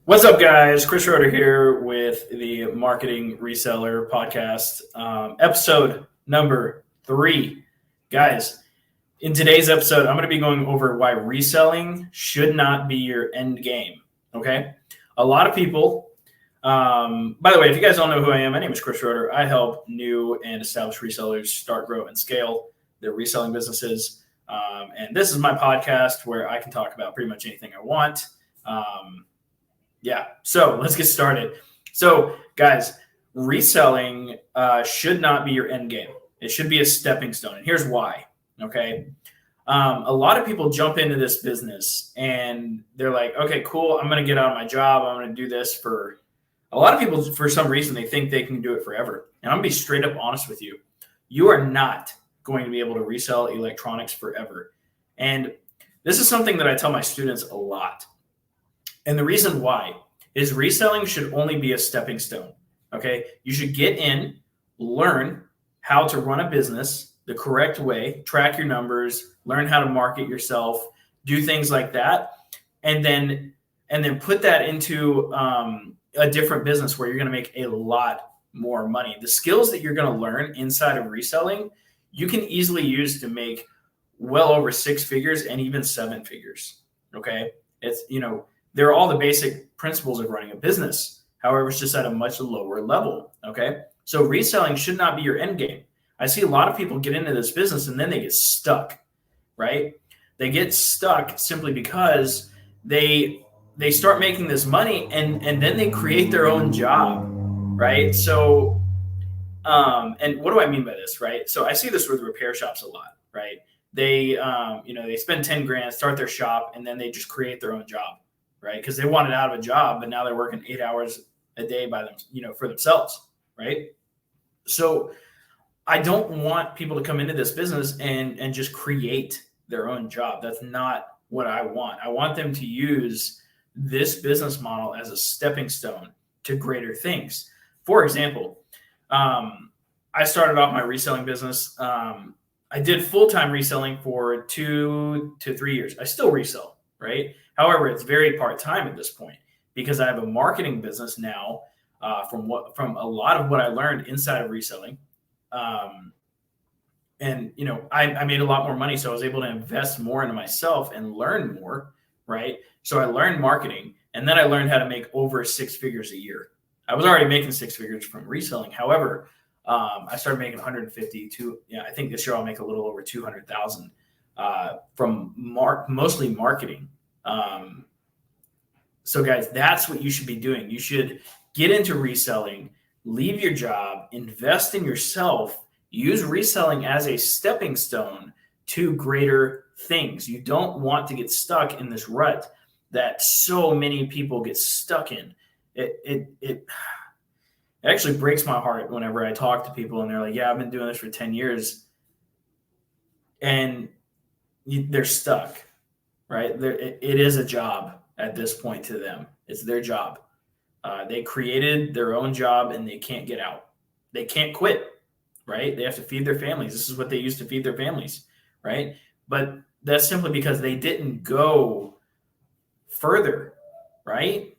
What's up, guys? Chris Schroeder here with the Marketing Reseller podcast, episode number 3. Guys, in today's episode, I'm going to be going over why reselling should not be your end game. Okay? A lot of people, by the way, if you guys don't know who I am, my name is Chris Schroeder. I help new and established resellers start, grow, and scale their reselling businesses. And this is my podcast where I can talk about pretty much anything I want. So let's get started. So, guys, reselling should not be your end game. It should be a stepping stone. And here's why. Okay. A lot of people jump into this business and they're like, okay, cool. I'm going to get out of my job. I'm going to do this for a lot of people. For some reason, they think they can do it forever. And I'm going to be straight up honest with you. You are not going to be able to resell electronics forever. And this is something that I tell my students a lot. And the reason why is reselling should only be a stepping stone. Okay. You should get in, learn how to run a business the correct way, track your numbers, learn how to market yourself, do things like that. And then put that into a different business where you're going to make a lot more money. The skills that you're going to learn inside of reselling, you can easily use to make well over 6 figures and even 7 figures. Okay. They're all the basic principles of running a business. However, it's just at a much lower level. Okay. So reselling should not be your end game. I see a lot of people get into this business and then they get stuck, right? They get stuck simply because they start making this money and then they create their own job, right? So, and what do I mean by this, right? So I see this with repair shops a lot, right? They spend 10 grand, start their shop, and then they just create their own job. Right? Because they wanted out of a job, but now they're working 8 hours a day by them, for themselves. Right. So I don't want people to come into this business and just create their own job. That's not what I want. I want them to use this business model as a stepping stone to greater things. For example, I started off my reselling business. I did full-time reselling for 2 to 3 years. I still resell, right? However, it's very part-time at this point because I have a marketing business now from a lot of what I learned inside of reselling. I made a lot more money, so I was able to invest more into myself and learn more, right? So I learned marketing, and then I learned how to make over 6 figures a year. I was already making 6 figures from reselling. However, I started making 150 to, I think this year I'll make a little over 200,000 from mostly marketing. So guys, that's what you should be doing. You should get into reselling, leave your job, invest in yourself, use reselling as a stepping stone to greater things. You don't want to get stuck in this rut that so many people get stuck in. It actually breaks my heart whenever I talk to people and they're like, yeah, I've been doing this for 10 years and they're stuck. Right? It is a job at this point to them. It's their job. They created their own job and they can't get out. They can't quit, right? They have to feed their families. This is what they used to feed their families, right? But that's simply because they didn't go further, right?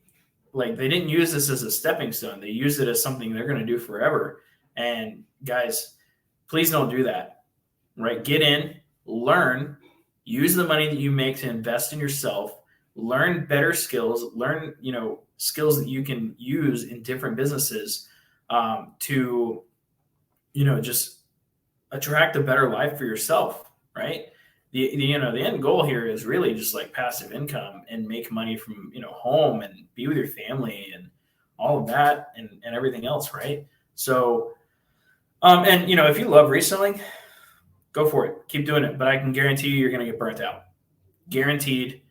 Like they didn't use this as a stepping stone. They used it as something they're going to do forever. And guys, please don't do that, right? Get in, learn, use the money that you make to invest in yourself, learn better skills, learn, skills that you can use in different businesses to, just attract a better life for yourself, right? The end goal here is really just like passive income and make money from, home and be with your family and all of that and everything else, right? So, if you love reselling, go for it. Keep doing it. But I can guarantee you're going to get burnt out. Guaranteed.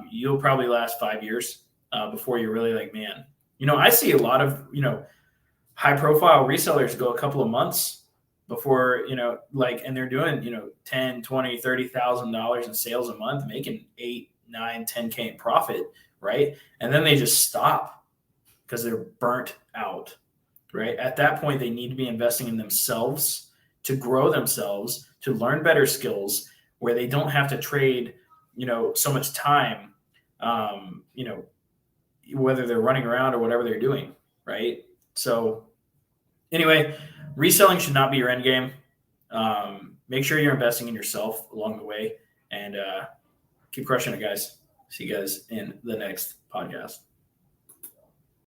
You'll probably last 5 years before you're really like, man. I see a lot of, high-profile resellers go a couple of months before, and they're doing, $10, $20, $30,000 in sales a month, making 8, 9, 10K in profit, right? And then they just stop because they're burnt out, right? At that point, they need to be investing in themselves to grow themselves, to learn better skills where they don't have to trade, so much time, whether they're running around or whatever they're doing, right? So anyway, reselling should not be your end game. Make sure you're investing in yourself along the way, and keep crushing it, guys. See you guys in the next podcast.